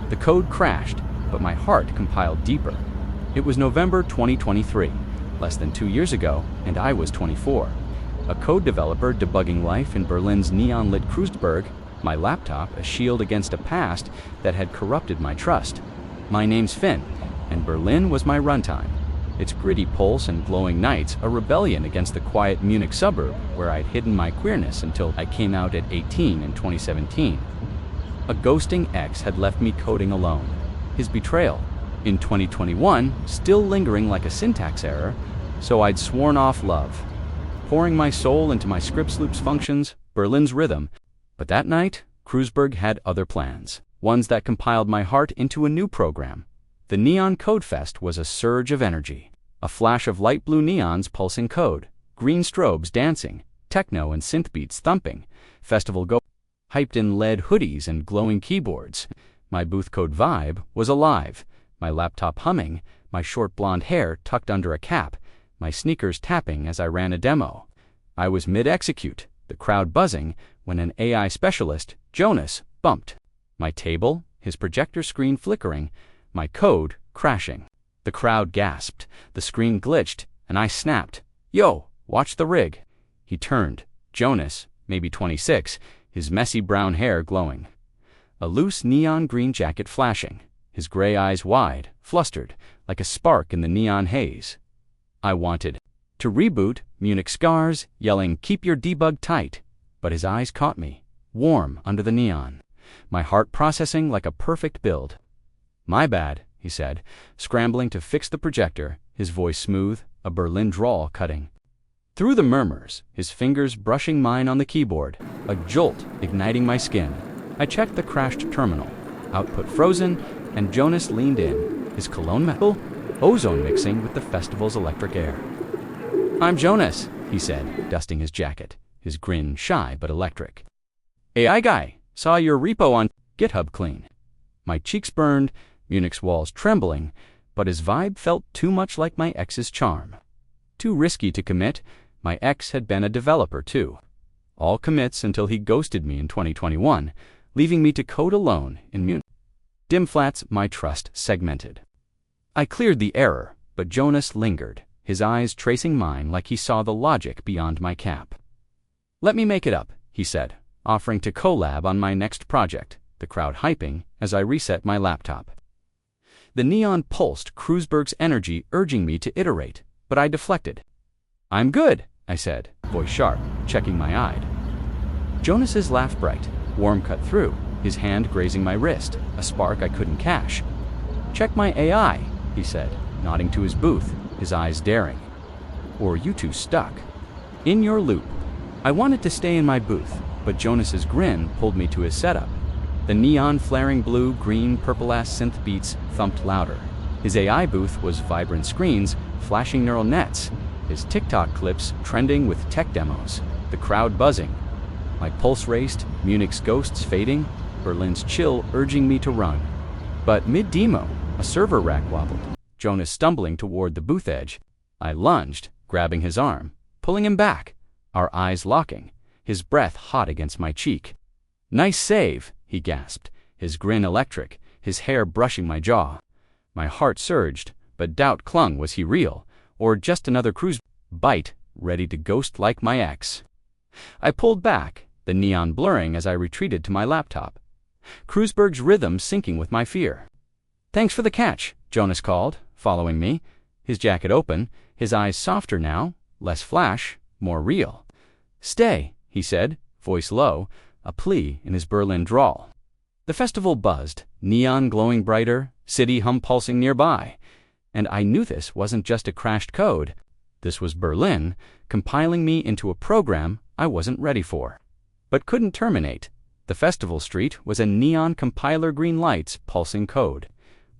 The code crashed, but my heart compiled deeper. It was November 2023, less than 2 years ago, and I was 24. A code developer debugging life in Berlin's neon-lit Kreuzberg, my laptop a shield against a past that had corrupted my trust. My name's Finn, and Berlin was my runtime. Its gritty pulse and glowing nights a rebellion against the quiet Munich suburb where I'd hidden my queerness until I came out at 18 in 2017. A ghosting ex had left me coding alone. His betrayal, in 2021, still lingering like a syntax error, so I'd sworn off love. Pouring my soul into my scripts loops functions, Berlin's rhythm. But that night, Kreuzberg had other plans, ones that compiled my heart into a new program. The Neon Code Fest was a surge of energy, a flash of light blue neons pulsing code, green strobes dancing, techno and synth beats thumping, festival go hyped in LED hoodies and glowing keyboards. My booth code vibe was alive, my laptop humming, my short blonde hair tucked under a cap, my sneakers tapping as I ran a demo. I was mid-execute, the crowd buzzing, when an AI specialist, Jonas, bumped. My table, his projector screen flickering, my code crashing. The crowd gasped, the screen glitched, and I snapped. "Yo, watch the rig." He turned, Jonas, maybe 26, his messy brown hair glowing. A loose neon green jacket flashing, his gray eyes wide, flustered, like a spark in the neon haze. I wanted to reboot Munich Scars, yelling, "Keep your debug tight," but his eyes caught me, warm under the neon, my heart processing like a perfect build. "My bad," he said, scrambling to fix the projector, his voice smooth, a Berlin drawl cutting. Through the murmurs, his fingers brushing mine on the keyboard, a jolt igniting my skin. I checked the crashed terminal, output frozen, and Jonas leaned in, his cologne metal, ozone mixing with the festival's electric air. "I'm Jonas," he said, dusting his jacket, his grin shy but electric. "AI guy, saw your repo on GitHub clean." My cheeks burned, Munich's walls trembling, but his vibe felt too much like my ex's charm. Too risky to commit, my ex had been a developer too. All commits until he ghosted me in 2021, leaving me to code alone in Munich. Dim flats, my trust segmented. I cleared the error, but Jonas lingered, his eyes tracing mine like he saw the logic beyond my cap. "Let me make it up," he said, offering to collab on my next project, the crowd hyping as I reset my laptop. The neon pulsed Kreuzberg's energy urging me to iterate, but I deflected. "I'm good," I said, voice sharp, checking my eye. Jonas's laugh bright, warm cut through, his hand grazing my wrist, a spark I couldn't cash. "Check my AI," he said, nodding to his booth, his eyes daring. "Or you two stuck. In your loop." I wanted to stay in my booth, but Jonas's grin pulled me to his setup. The neon flaring blue, green, purple-ass synth beats thumped louder. His AI booth was vibrant screens, flashing neural nets, his TikTok clips trending with tech demos, the crowd buzzing. My pulse raced, Munich's ghosts fading, Berlin's chill urging me to run. But mid-demo, a server rack wobbled, Jonas stumbling toward the booth edge. I lunged, grabbing his arm, pulling him back, our eyes locking, his breath hot against my cheek. "Nice save," he gasped, his grin electric, his hair brushing my jaw. My heart surged, but doubt clung. Was he real, or just another cruise bite, ready to ghost like my ex? I pulled back, the neon blurring as I retreated to my laptop. Kreuzberg's rhythm syncing with my fear. "Thanks for the catch," Jonas called, following me, his jacket open, his eyes softer now, less flash, more real. "Stay," he said, voice low, a plea in his Berlin drawl. The festival buzzed, neon glowing brighter, city hum pulsing nearby. And I knew this wasn't just a crashed code. This was Berlin, compiling me into a program I wasn't ready for, but couldn't terminate. The festival street was a neon compiler, green lights pulsing code,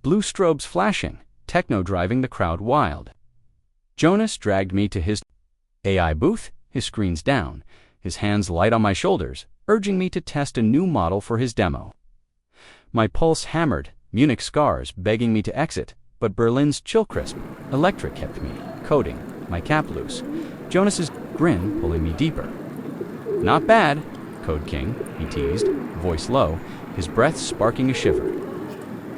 blue strobes flashing, techno driving the crowd wild. Jonas dragged me to his AI booth, his screens down, his hands light on my shoulders, urging me to test a new model for his demo. My pulse hammered, Munich Scars begging me to exit, but Berlin's chill crisp, electric kept me, coding, my cap loose, Jonas's grin pulling me deeper. "Not bad, Code King," he teased, voice low, his breath sparking a shiver.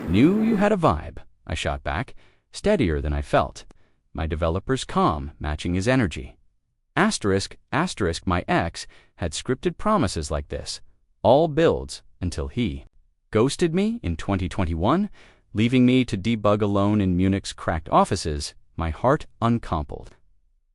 Knew you had a vibe, I shot back, steadier than I felt. My developer's calm, matching his energy. Asterisk, asterisk, my ex had scripted promises like this. All builds until he ghosted me in 2021, leaving me to debug alone in Munich's cracked offices, my heart uncompled.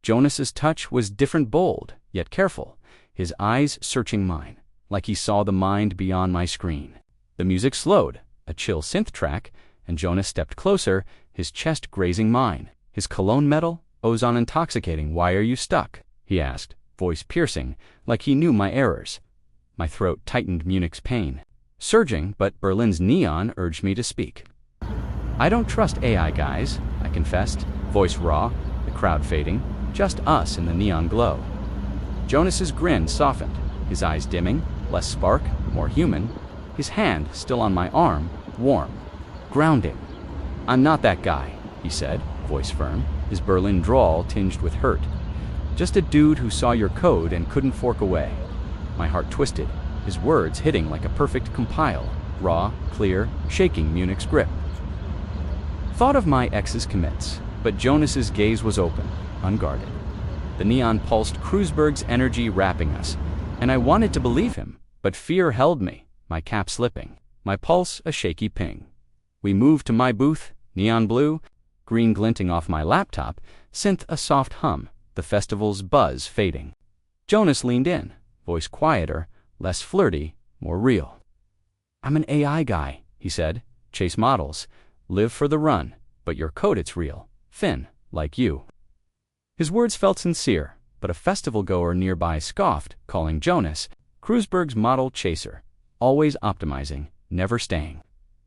Jonas's touch was different, bold, yet careful, his eyes searching mine, like he saw the mind beyond my screen. The music slowed, a chill synth track, and Jonas stepped closer, his chest grazing mine. His cologne metal, ozone intoxicating. Why are you stuck? He asked, voice piercing, like he knew my errors. My throat tightened, Munich's pain surging, but Berlin's neon urged me to speak. I don't trust AI guys, I confessed, voice raw, the crowd fading, just us in the neon glow. Jonas's grin softened, his eyes dimming, less spark, more human, his hand still on my arm, warm, grounding. I'm not that guy, he said, voice firm, his Berlin drawl tinged with hurt. Just a dude who saw your code and couldn't fork away. My heart twisted, his words hitting like a perfect compile, raw, clear, shaking Munich's grip. Thought of my ex's commits, but Jonas's gaze was open, unguarded. The neon pulsed Kreuzberg's energy wrapping us, and I wanted to believe him, but fear held me, my cap slipping, my pulse a shaky ping. We moved to my booth, neon blue, green glinting off my laptop, synth a soft hum, the festival's buzz fading. Jonas leaned in, voice quieter, less flirty, more real. I'm an AI guy, he said, chase models, live for the run, but your code it's real, thin, like you. His words felt sincere, but a festival goer nearby scoffed, calling Jonas Kreuzberg's model chaser, always optimizing, never staying.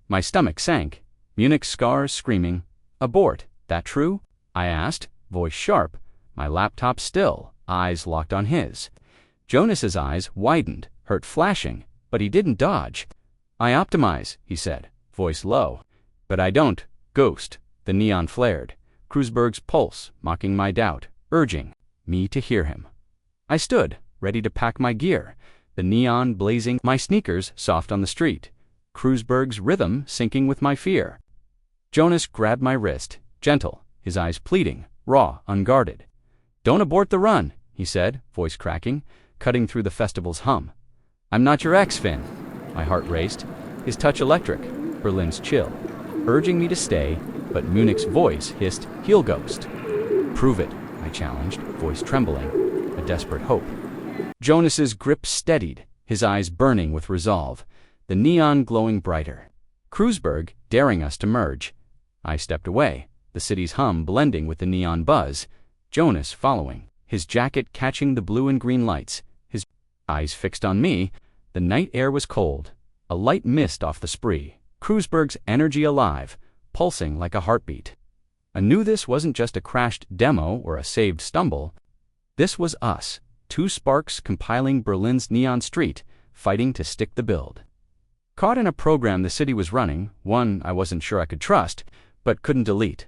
My stomach sank, Munich's scars screaming, abort, that true? I asked, voice sharp, my laptop still, eyes locked on his. Jonas's eyes widened, hurt flashing, but he didn't dodge. I optimize, he said, voice low. But I don't, ghost, the neon flared, Kreuzberg's pulse mocking my doubt, urging me to hear him. I stood, ready to pack my gear, the neon blazing, my sneakers soft on the street, Kreuzberg's rhythm syncing with my fear. Jonas grabbed my wrist, gentle, his eyes pleading, raw, unguarded. Don't abort the run, he said, voice cracking, cutting through the festival's hum. I'm not your ex, Finn. My heart raced, his touch electric, Berlin's chill, urging me to stay, but Munich's voice hissed, heel ghost. Prove it, I challenged, voice trembling, a desperate hope. Jonas's grip steadied, his eyes burning with resolve, the neon glowing brighter. Kreuzberg daring us to merge. I stepped away, the city's hum blending with the neon buzz, Jonas following, his jacket catching the blue and green lights, his eyes fixed on me. The night air was cold, a light mist off the spree, Kreuzberg's energy alive, pulsing like a heartbeat. I knew this wasn't just a crashed demo or a saved stumble. This was us, two sparks compiling Berlin's neon street, fighting to stick the build. Caught in a program the city was running, one I wasn't sure I could trust, but couldn't delete.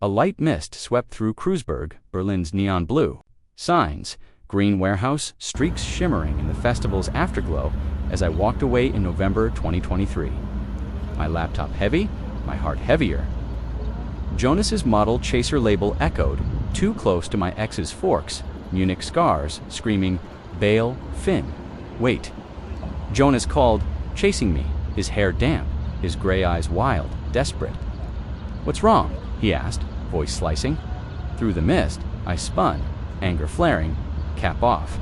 A light mist swept through Kreuzberg, Berlin's neon blue. Signs, green warehouse, streaks shimmering in the festival's afterglow as I walked away in November 2023. My laptop heavy, my heart heavier. Jonas's model chaser label echoed, too close to my ex's forks, Munich scars, screaming, bail, Finn, wait. Jonas called, chasing me, his hair damp, his gray eyes wild, desperate. What's wrong? He asked, voice slicing. Through the mist, I spun, anger flaring, cap off.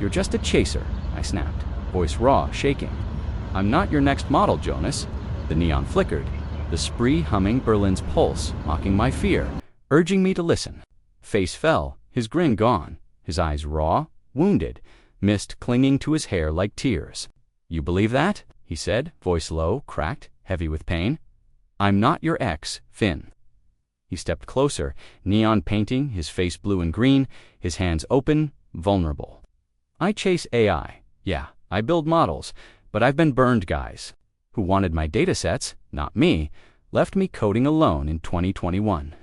You're just a chaser, I snapped, voice raw, shaking. I'm not your next model, Jonas. The neon flickered, the spree humming Berlin's pulse, mocking my fear, urging me to listen. Face fell, his grin gone, his eyes raw, wounded, mist clinging to his hair like tears. You believe that? He said, voice low, cracked, heavy with pain. I'm not your ex, Finn. He stepped closer, neon painting, his face blue and green, his hands open, vulnerable. I chase AI. Yeah, I build models, but I've been burned, guys. Who wanted my datasets, not me, left me coding alone in 2021.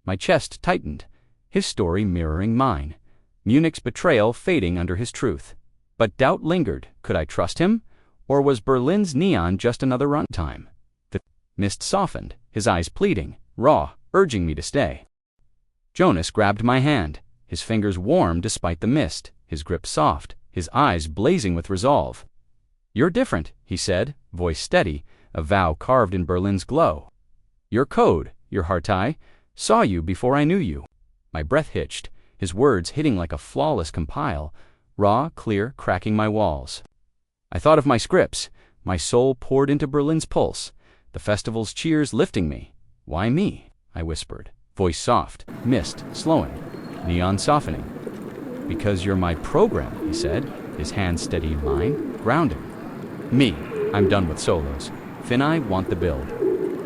My chest tightened, his story mirroring mine. Munich's betrayal fading under his truth. But doubt lingered. Could I trust him? Or was Berlin's neon just another runtime? Mist softened, his eyes pleading, raw, urging me to stay. Jonas grabbed my hand, his fingers warm despite the mist, his grip soft, his eyes blazing with resolve. "You're different," he said, voice steady, a vow carved in Berlin's glow. "Your code, your Hartai, saw you before I knew you." My breath hitched, his words hitting like a flawless compile, raw, clear, cracking my walls. I thought of my scripts, my soul poured into Berlin's pulse, the festival's cheers lifting me. "Why me?" I whispered, voice soft, mist slowing, neon softening. "Because you're my program," he said, his hand steadying mine, grounding. "Me, I'm done with solos. Finn, I want the build."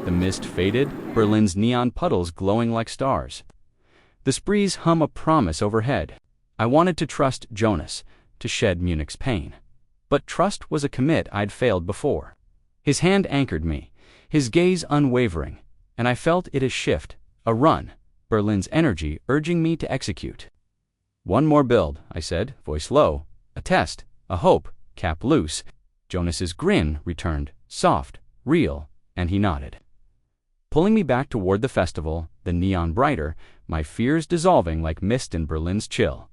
The mist faded, Berlin's neon puddles glowing like stars. The sprees hum a promise overhead. I wanted to trust Jonas, to shed Munich's pain. But trust was a commit I'd failed before. His hand anchored me, his gaze unwavering, and I felt it a shift, a run, Berlin's energy urging me to execute. "One more build," I said, voice low. "A test, a hope, cap loose." Jonas's grin returned, soft, real, and he nodded. Pulling me back toward the festival, the neon brighter, my fears dissolving like mist in Berlin's chill.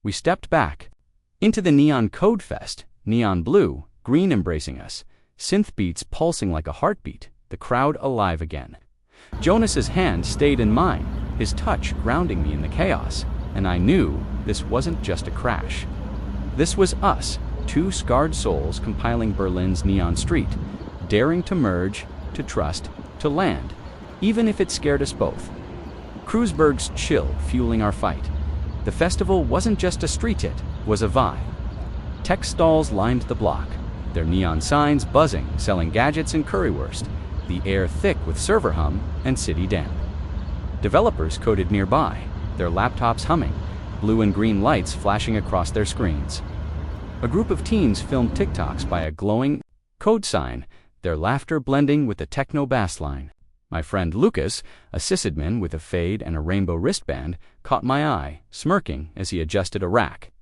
We stepped back, into the neon code fest, neon blue, green embracing us, synth beats pulsing like a heartbeat, the crowd alive again. Jonas's hand stayed in mine, his touch grounding me in the chaos, and I knew this wasn't just a crash. This was us, two scarred souls compiling Berlin's neon street, daring to merge, to trust, to land, even if it scared us both. Kreuzberg's chill fueling our fight. The festival wasn't just a street hit, was a vibe. Tech stalls lined the block, their neon signs buzzing, selling gadgets and currywurst, the air thick with server hum and city damp. Developers coded nearby, their laptops humming, blue and green lights flashing across their screens. A group of teens filmed TikToks by a glowing code sign, their laughter blending with the techno bass line. My friend Lucas, a sysadmin with a fade and a rainbow wristband, caught my eye, smirking as he adjusted a rack.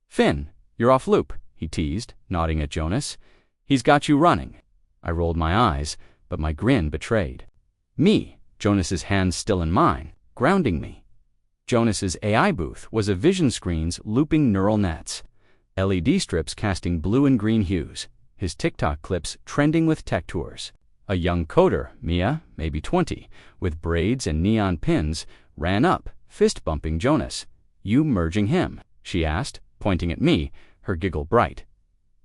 "Finn, you're off loop," he teased, nodding at Jonas. "He's got you running." I rolled my eyes, but my grin betrayed. Me, Jonas's hands still in mine, grounding me. Jonas's AI booth was a vision screens looping neural nets, LED strips casting blue and green hues, his TikTok clips trending with tech tours. A young coder, Mia, maybe 20, with braids and neon pins, ran up, fist-bumping Jonas. "You merging him?" she asked, pointing at me, her giggle bright.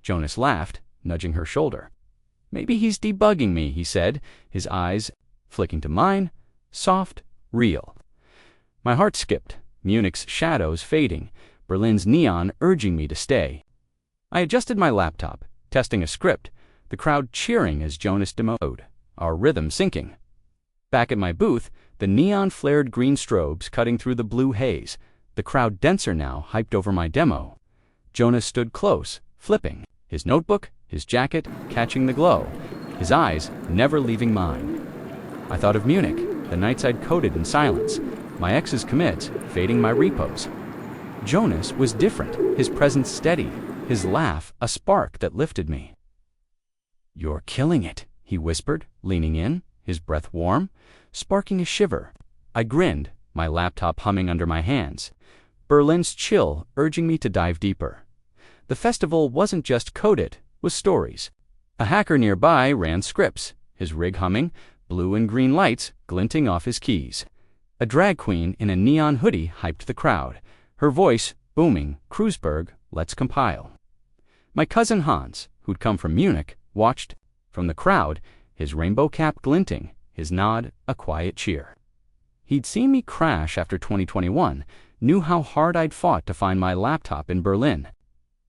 Jonas laughed, nudging her shoulder. "Maybe he's debugging me," he said, his eyes flicking to mine, soft, real. My heart skipped, Munich's shadows fading, Berlin's neon urging me to stay. I adjusted my laptop, testing a script, the crowd cheering as Jonas demoed, our rhythm syncing. Back at my booth, the neon flared green strobes cutting through the blue haze, the crowd denser now hyped over my demo. Jonas stood close, flipping, his notebook, his jacket catching the glow, his eyes never leaving mine. I thought of Munich, the nights I'd coded in silence, my ex's commits fading my repos. Jonas was different, his presence steady, his laugh a spark that lifted me. "You're killing it," he whispered, leaning in, his breath warm, sparking a shiver. I grinned, my laptop humming under my hands, Berlin's chill urging me to dive deeper. The festival wasn't just coded, was stories. A hacker nearby ran scripts, his rig humming, blue and green lights glinting off his keys. A drag queen in a neon hoodie hyped the crowd, her voice booming, "Kreuzberg, let's compile." My cousin Hans, who'd come from Munich, watched from the crowd, his rainbow cap glinting, his nod a quiet cheer. He'd seen me crash after 2021, knew how hard I'd fought to find my laptop in Berlin.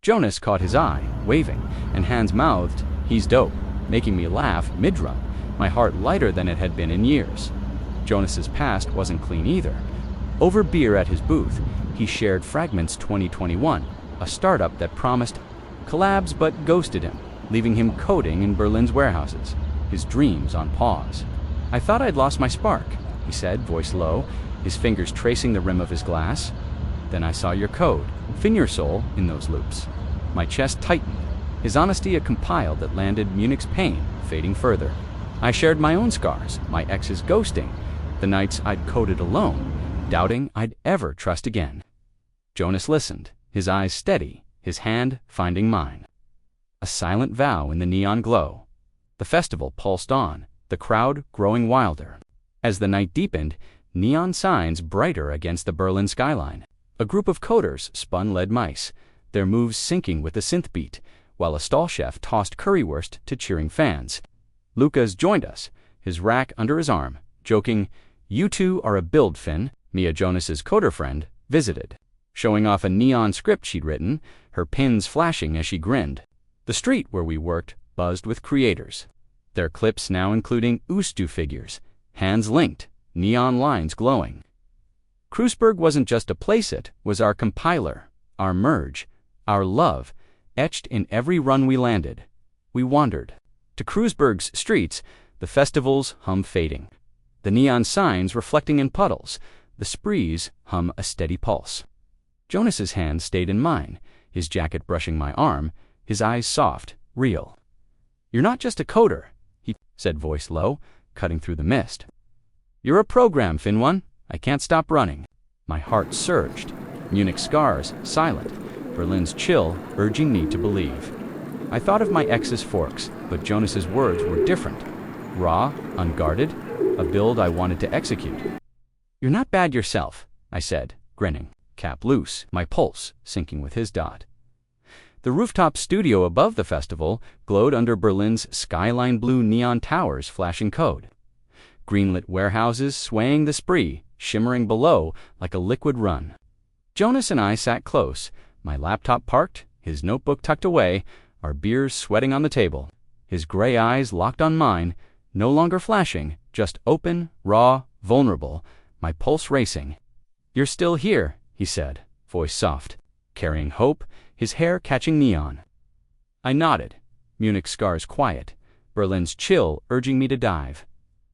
Jonas caught his eye, waving, and Hans mouthed, "He's dope," making me laugh mid-run, my heart lighter than it had been in years. Jonas's past wasn't clean either. Over beer at his booth, he shared Fragments 2021, a startup that promised collabs but ghosted him, leaving him coding in Berlin's warehouses, his dreams on pause. "I thought I'd lost my spark," he said, voice low, his fingers tracing the rim of his glass. "Then I saw your code, Finn Soul, in those loops." My chest tightened, his honesty a compile that landed Munich's pain, fading further. I shared my own scars, my ex's ghosting, the nights I'd coded alone, doubting I'd ever trust again. Jonas listened, his eyes steady, his hand finding mine. A silent vow in the neon glow. The festival pulsed on, the crowd growing wilder. As the night deepened, neon signs brighter against the Berlin skyline. A group of coders spun lead mice, their moves syncing with the synth beat, while a stall chef tossed currywurst to cheering fans. Lucas joined us, his rack under his arm, joking, "You two are a build, Finn." Mia, Jonas's coder friend, visited, showing off a neon script she'd written, her pins flashing as she grinned. The street where we worked buzzed with creators, their clips now including Ustu figures, hands linked, neon lines glowing. Kreuzberg wasn't just a place, it was our compiler, our merge, our love, etched in every run we landed. We wandered. To Kreuzberg's streets, the festival's hum fading. The neon signs reflecting in puddles, the sprees hum a steady pulse. Jonas's hand stayed in mine, his jacket brushing my arm, his eyes soft, real. "You're not just a coder," he said, voice low, cutting through the mist. "You're a program, Finwan. I can't stop running." My heart surged. Munich scars, silent. Berlin's chill, urging me to believe. I thought of my ex's forks, but Jonas's words were different. Raw, unguarded, a build I wanted to execute. "You're not bad yourself," I said, grinning, cap loose, my pulse syncing with his dot. The rooftop studio above the festival glowed under Berlin's skyline blue neon towers flashing code. Greenlit warehouses swaying the spree, shimmering below like a liquid run. Jonas and I sat close, my laptop parked, his notebook tucked away, our beers sweating on the table, his gray eyes locked on mine, no longer flashing, just open, raw, vulnerable, my pulse racing. "You're still here," he said, voice soft, carrying hope, his hair catching neon. I nodded, Munich scars quiet, Berlin's chill urging me to dive.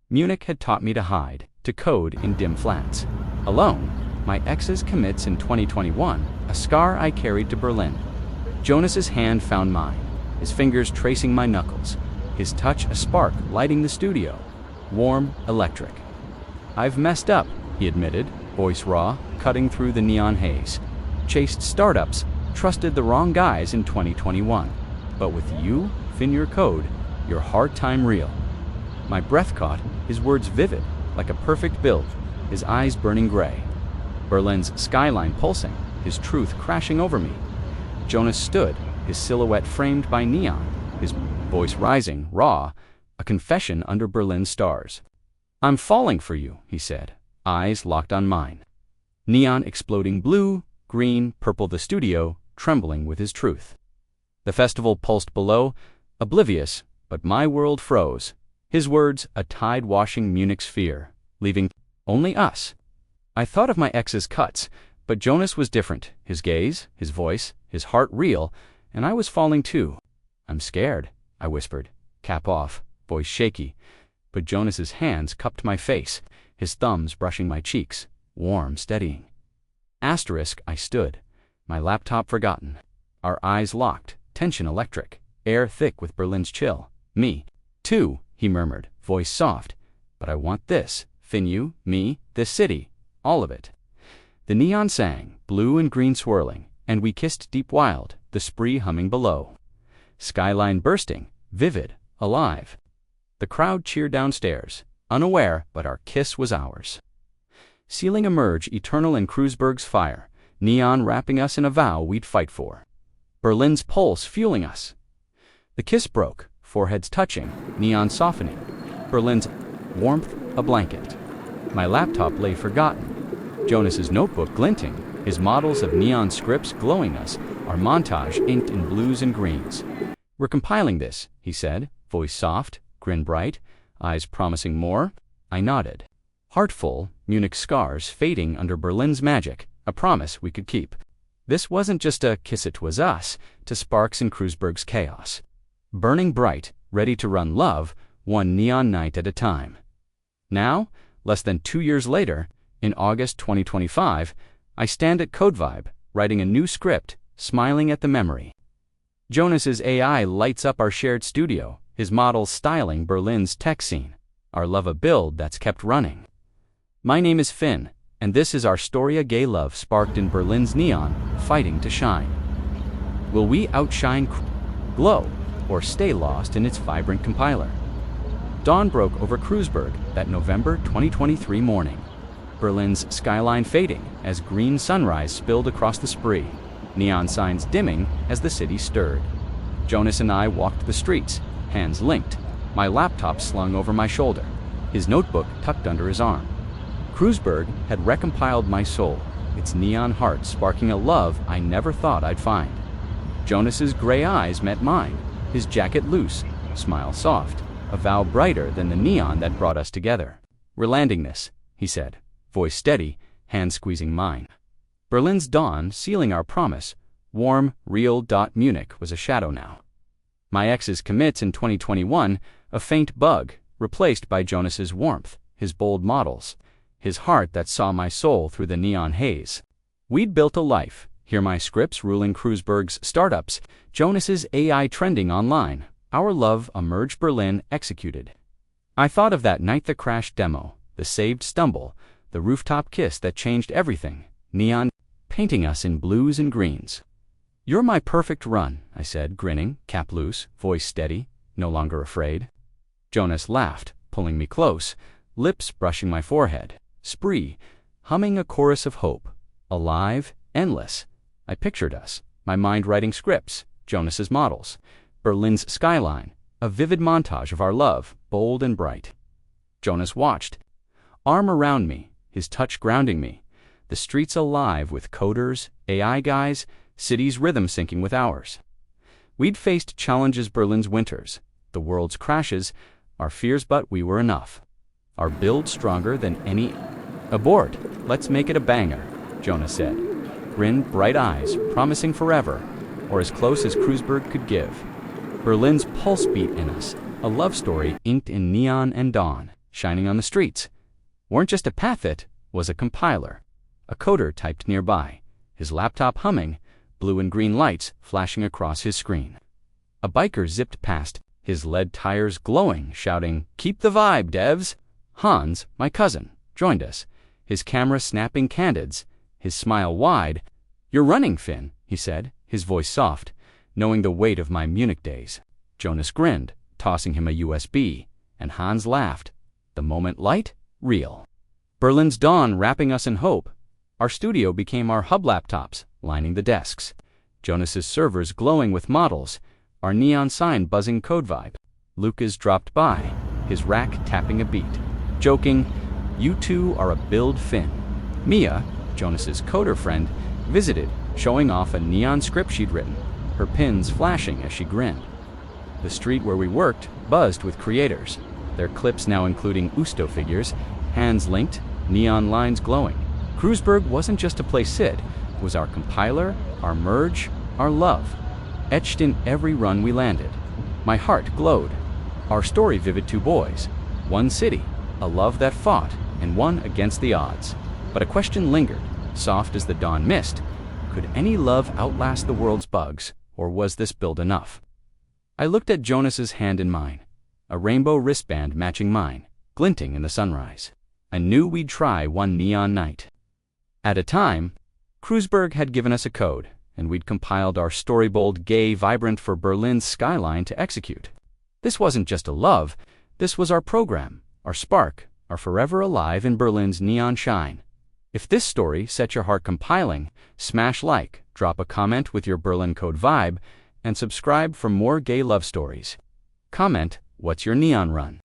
Munich had taught me to hide, to code in dim flats. Alone, my ex's commits in 2021, a scar I carried to Berlin. Jonas's hand found mine, his fingers tracing my knuckles, his touch a spark lighting the studio, warm, electric. "I've messed up," he admitted, voice raw, cutting through the neon haze. "Chased startups, trusted the wrong guys in 2021. But with you, Finur Code, your hard time real." My breath caught, his words vivid, like a perfect build, his eyes burning gray. Berlin's skyline pulsing, his truth crashing over me. Jonas stood, his silhouette framed by neon, his voice rising, raw, a confession under Berlin's stars. "I'm falling for you," he said, eyes locked on mine. Neon exploding blue, green, purple, the studio trembling with his truth. The festival pulsed below, oblivious, but my world froze. His words a tide washing Munich's fear, leaving only us. I thought of my ex's cuts, but Jonas was different, his gaze, his voice, his heart real, and I was falling too. "I'm scared," I whispered, cap off, voice shaky, but Jonas's hands cupped my face, his thumbs brushing my cheeks, warm, steadying. Asterisk, I stood, my laptop forgotten, our eyes locked, tension electric, air thick with Berlin's chill. "Me, too," he murmured, voice soft, "but I want this, Finu, me, this city, all of it." The neon sang, blue and green swirling, and we kissed deep wild, the spree humming below. Skyline bursting, vivid, alive. The crowd cheered downstairs, unaware, but our kiss was ours. Sealing a merge eternal in Kreuzberg's fire, neon wrapping us in a vow we'd fight for. Berlin's pulse fueling us. The kiss broke, foreheads touching, neon softening. Berlin's warmth a blanket. My laptop lay forgotten. Jonas's notebook glinting, his models of neon scripts glowing us, our montage inked in blues and greens. "We're compiling this," he said, voice soft, grin bright, eyes promising more. I nodded. Heartful, Munich scars fading under Berlin's magic, a promise we could keep. This wasn't just a kiss, it was us, to sparks in Kreuzberg's chaos. Burning bright, ready to run love, one neon night at a time. Now, less than 2 years later, in August 2025, I stand at CodeVibe, writing a new script, smiling at the memory. Jonas's AI lights up our shared studio, his models styling Berlin's tech scene, our love a build that's kept running. My name is Finn, and this is our story of gay love sparked in Berlin's neon, fighting to shine. Will we outshine Glow, or stay lost in its vibrant compiler? Dawn broke over Kreuzberg that November 2023 morning. Berlin's skyline fading as green sunrise spilled across the spree, neon signs dimming as the city stirred. Jonas and I walked the streets, hands linked, my laptop slung over my shoulder, his notebook tucked under his arm. Kreuzberg had recompiled my soul, its neon heart sparking a love I never thought I'd find. Jonas's gray eyes met mine, his jacket loose, smile soft, a vow brighter than the neon that brought us together. We're landing this, he said, voice steady, hand squeezing mine. Berlin's dawn, sealing our promise, warm, real. Munich was a shadow now. My ex's commits in 2021, a faint bug, replaced by Jonas's warmth, his bold models, his heart that saw my soul through the neon haze. We'd built a life, hear my scripts ruling Kreuzberg's startups, Jonas's AI trending online, our love a merged Berlin executed. I thought of that night, the crashed demo, the saved stumble, the rooftop kiss that changed everything, neon painting us in blues and greens. You're my perfect run, I said, grinning, cap loose, voice steady, no longer afraid. Jonas laughed, pulling me close, lips brushing my forehead, spree, humming a chorus of hope, alive, endless. I pictured us, my mind writing scripts, Jonas's models, Berlin's skyline, a vivid montage of our love, bold and bright. Jonas watched, arm around me, his touch grounding me, the streets alive with coders, AI guys, city's rhythm syncing with ours. We'd faced challenges, Berlin's winters, the world's crashes, our fears, but we were enough. Our build stronger than any. Aboard, let's make it a banger, Jonas said, grin, bright eyes, promising forever, or as close as Kreuzberg could give. Berlin's pulse beat in us, a love story inked in neon and dawn, shining on the streets. Weren't just a path, it was a compiler. A coder typed nearby, his laptop humming, blue and green lights flashing across his screen. A biker zipped past, his lead tires glowing, shouting, "Keep the vibe, devs!" Hans, my cousin, joined us, his camera snapping candids, his smile wide. "You're running, Finn," he said, his voice soft, knowing the weight of my Munich days. Jonas grinned, tossing him a USB, and Hans laughed. The moment light, real. Berlin's dawn wrapping us in hope. Our studio became our hub, laptops lining the desks, Jonas's servers glowing with models, our neon sign buzzing code vibe. Lucas dropped by, his rack tapping a beat, joking, "You two are a build, Finn." Mia, Jonas's coder friend, visited, showing off a neon script she'd written, her pins flashing as she grinned. The street where we worked buzzed with creators, their clips now including Usto figures, hands linked, neon lines glowing. Kreuzberg wasn't just a place sit, it was our compiler, our merge, our love, etched in every run we landed. My heart glowed. Our story vivid, two boys, one city, a love that fought and won against the odds. But a question lingered, soft as the dawn mist. Could any love outlast the world's bugs, or was this build enough? I looked at Jonas's hand in mine, a rainbow wristband matching mine, glinting in the sunrise. I knew we'd try one neon night at a time. Kreuzberg had given us a code, and we'd compiled our story, bold, gay, vibrant, for Berlin's skyline to execute. This wasn't just a love, this was our program, our spark, our forever alive in Berlin's neon shine. If this story set your heart compiling, smash like, drop a comment with your Berlin code vibe, and subscribe for more gay love stories. Comment, what's your neon run?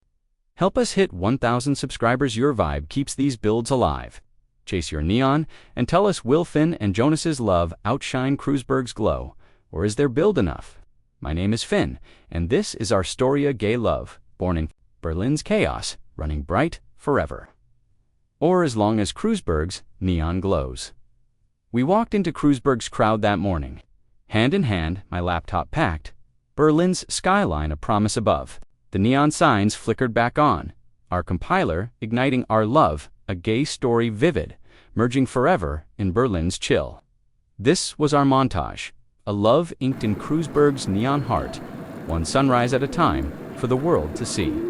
Help us hit 1,000 subscribers. Your vibe keeps these builds alive. Chase your neon and tell us, will Finn and Jonas's love outshine Kreuzberg's glow, or is their build enough? My name is Finn, and this is our story of gay love, born in Berlin's chaos, running bright forever. Or as long as Kreuzberg's neon glows. We walked into Kreuzberg's crowd that morning, hand in hand, my laptop packed, Berlin's skyline a promise above. The neon signs flickered back on, our compiler igniting our love, a gay story vivid, merging forever in Berlin's chill. This was our montage, a love inked in Kreuzberg's neon heart, one sunrise at a time, for the world to see.